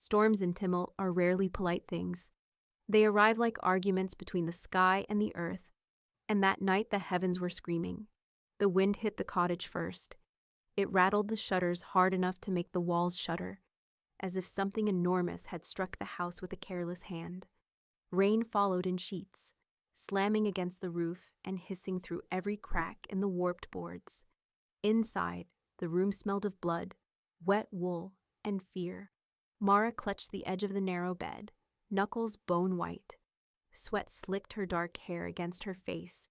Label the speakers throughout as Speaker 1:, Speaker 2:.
Speaker 1: Storms and tumult are rarely polite things. They arrive like arguments between the sky and the earth, and that night the heavens were screaming. The wind hit the cottage first. It rattled the shutters hard enough to make the walls shudder, as if something enormous had struck the house with a careless hand. Rain followed in sheets, slamming against the roof and hissing through every crack in the warped boards. Inside, the room smelled of blood, wet wool, and fear. Mara clutched the edge of the narrow bed, knuckles bone white. Sweat slicked her dark hair against her face,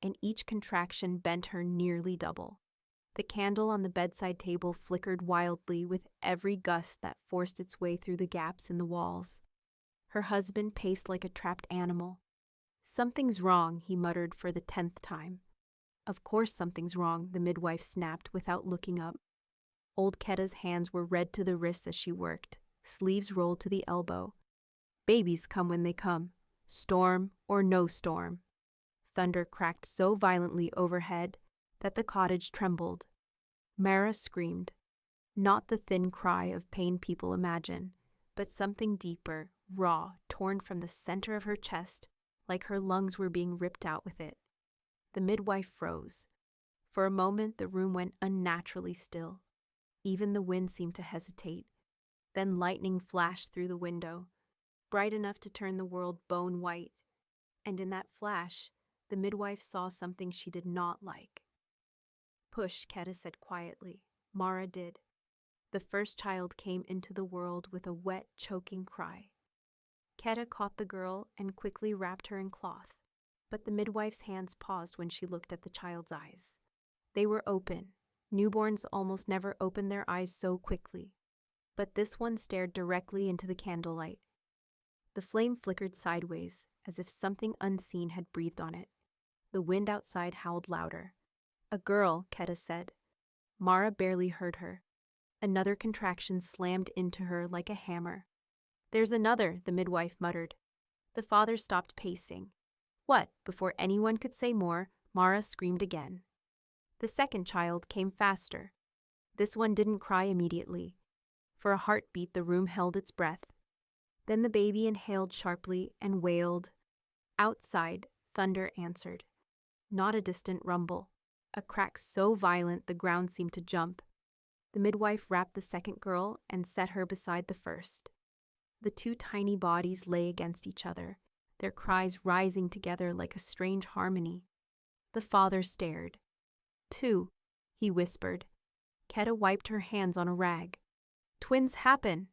Speaker 1: and each contraction bent her nearly double. The candle on the bedside table flickered wildly with every gust that forced its way through the gaps in the walls. Her husband paced like a trapped animal. "Something's wrong," he muttered for the 10th time. "Of course something's wrong," the midwife snapped without looking up. Old Ketta's hands were red to the wrists as she worked, sleeves rolled to the elbow. Babies come when they come, storm or no storm. Thunder cracked so violently overhead that the cottage trembled. Mara screamed, not the thin cry of pain people imagine, but something deeper, raw, torn from the center of her chest, like her lungs were being ripped out with it. The midwife froze. For a moment the room went unnaturally still. Even the wind seemed to hesitate. Then lightning flashed through the window, bright enough to turn the world bone white. And in that flash, the midwife saw something she did not like. "Push," Ketta said quietly. Mara did. The first child came into the world with a wet, choking cry. Ketta caught the girl and quickly wrapped her in cloth, but the midwife's hands paused when she looked at the child's eyes. They were open. Newborns almost never open their eyes so quickly, but this one stared directly into the candlelight. The flame flickered sideways, as if something unseen had breathed on it. The wind outside howled louder. "A girl," Ketta said. Mara barely heard her. Another contraction slammed into her like a hammer. "There's another," the midwife muttered. The father stopped pacing. "What?" Before anyone could say more, Mara screamed again. The second child came faster. This one didn't cry immediately. For a heartbeat, the room held its breath. Then the baby inhaled sharply and wailed. Outside, thunder answered. Not a distant rumble. A crack so violent the ground seemed to jump. The midwife wrapped the second girl and set her beside the first. The two tiny bodies lay against each other, their cries rising together like a strange harmony. The father stared. "Two," he whispered. Ketta wiped her hands on a rag. "Twins happen."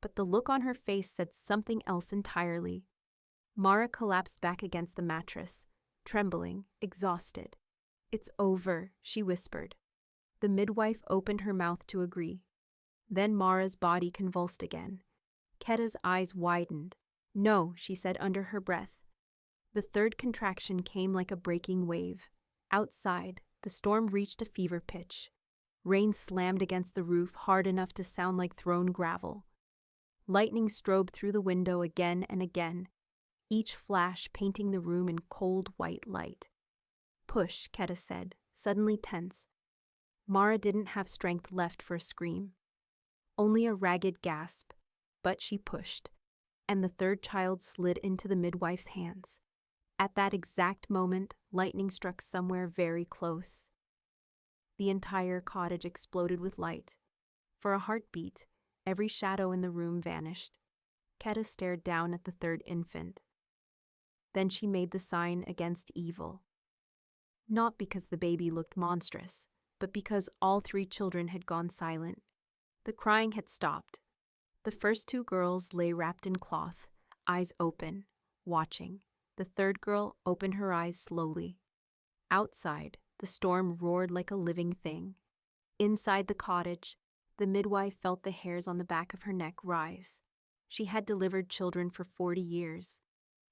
Speaker 1: But the look on her face said something else entirely. Mara collapsed back against the mattress, trembling, exhausted. "It's over," she whispered. The midwife opened her mouth to agree. Then Mara's body convulsed again. Ketta's eyes widened. "No," she said under her breath. The third contraction came like a breaking wave. Outside, the storm reached a fever pitch. Rain slammed against the roof hard enough to sound like thrown gravel. Lightning strobed through the window again and again, each flash painting the room in cold white light. "Push," Ketta said, suddenly tense. Mara didn't have strength left for a scream. Only a ragged gasp, but she pushed, and the third child slid into the midwife's hands. At that exact moment, lightning struck somewhere very close. The entire cottage exploded with light. For a heartbeat, every shadow in the room vanished. Ketta stared down at the third infant. Then she made the sign against evil. Not because the baby looked monstrous, but because all three children had gone silent. The crying had stopped. The first two girls lay wrapped in cloth, eyes open, watching. The third girl opened her eyes slowly. Outside, the storm roared like a living thing. Inside the cottage, the midwife felt the hairs on the back of her neck rise. She had delivered children for 40 years,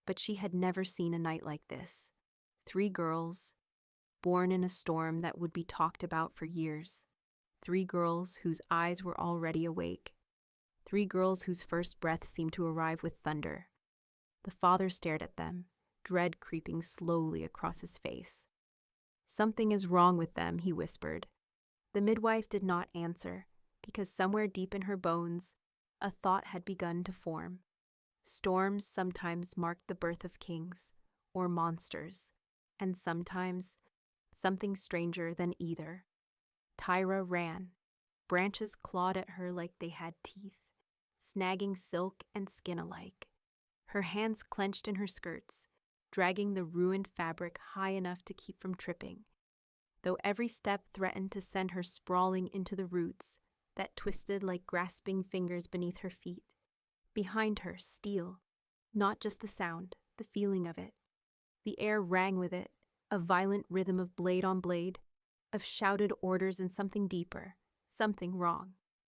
Speaker 1: but she had never seen a night like this. 3 girls, born in a storm that would be talked about for years. 3 girls whose eyes were already awake. 3 girls whose first breath seemed to arrive with thunder. The father stared at them, dread creeping slowly across his face. "Something is wrong with them," he whispered. The midwife did not answer, because somewhere deep in her bones, a thought had begun to form. Storms sometimes marked the birth of kings, or monsters, and sometimes something stranger than either. Tyra ran. Branches clawed at her like they had teeth, snagging silk and skin alike. Her hands clenched in her skirts, dragging the ruined fabric high enough to keep from tripping, though every step threatened to send her sprawling into the roots that twisted like grasping fingers beneath her feet. Behind her, steel. Not just the sound, the feeling of it. The air rang with it, a violent rhythm of blade on blade, of shouted orders and something deeper, something wrong.